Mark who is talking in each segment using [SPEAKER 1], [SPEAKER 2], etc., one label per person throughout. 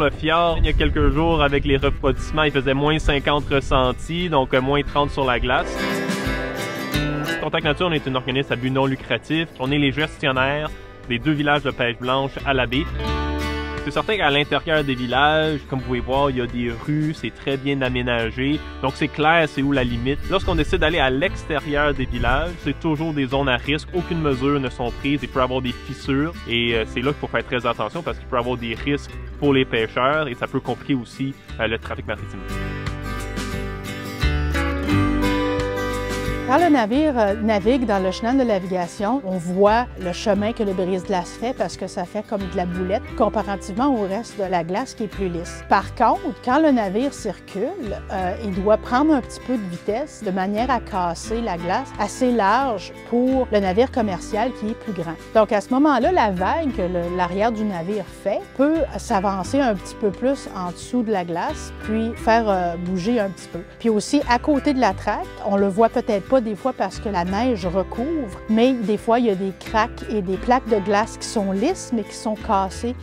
[SPEAKER 1] le fjord. Il y a quelques jours, avec les refroidissements, il faisait moins 50 ressentis, donc moins 30 sur la glace. Contact Nature, on est un organisme à but non lucratif. On est les gestionnaires des 2 villages de pêche blanche à la baie. C'est certain qu'à l'intérieur des villages, comme vous pouvez voir, il y a des rues, c'est très bien aménagé. Donc c'est clair c'est où la limite. Lorsqu'on décide d'aller à l'extérieur des villages, c'est toujours des zones à risque. Aucune mesure ne sont prises. Il peut y avoir des fissures et c'est là qu'il faut faire très attention parce qu'il peut y avoir des risques pour les pêcheurs et ça peut compliquer aussi le trafic maritime.
[SPEAKER 2] Quand le navire navigue dans le chenal de navigation, on voit le chemin que le brise-glace fait parce que ça fait comme de la boulette comparativement au reste de la glace qui est plus lisse. Par contre, quand le navire circule, il doit prendre un petit peu de vitesse de manière à casser la glace assez large pour le navire commercial qui est plus grand. Donc à ce moment-là, la vague que l'arrière du navire fait peut s'avancer un petit peu plus en dessous de la glace puis faire bouger un petit peu. Puis aussi, à côté de la traque, on le voit peut-être pas des fois parce que la neige recouvre, mais des fois, il y a des craques et des plaques de glace qui sont lisses, mais qui sont cassées.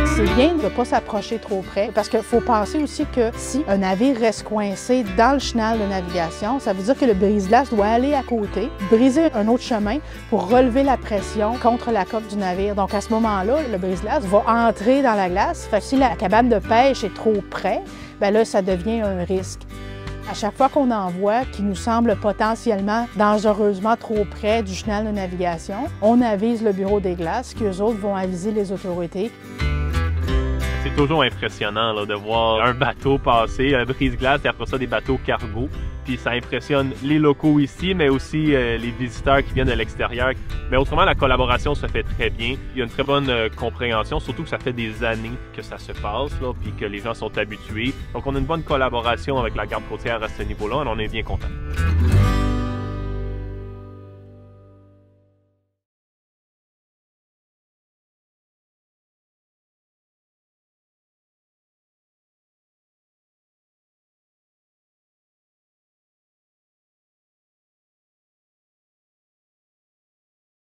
[SPEAKER 2] C'est bien de ne pas s'approcher trop près parce qu'il faut penser aussi que si un navire reste coincé dans le chenal de navigation, ça veut dire que le brise-glace doit aller à côté, briser un autre chemin pour relever la pression contre la coque du navire. Donc à ce moment-là, le brise-glace va entrer dans la glace. Fait que si la cabane de pêche est trop près, bien là, ça devient un risque. À chaque fois qu'on en voit qui nous semble potentiellement dangereusement trop près du chenal de navigation, on avise le bureau des glaces, qu'eux autres vont aviser les autorités.
[SPEAKER 1] C'est toujours impressionnant là, de voir un bateau passer, un brise-glace et après ça des bateaux cargo. Puis ça impressionne les locaux ici, mais aussi les visiteurs qui viennent de l'extérieur. Mais autrement, la collaboration se fait très bien. Il y a une très bonne compréhension, surtout que ça fait des années que ça se passe, là, puis que les gens sont habitués. Donc on a une bonne collaboration avec la garde côtière à ce niveau-là, et on est bien contents.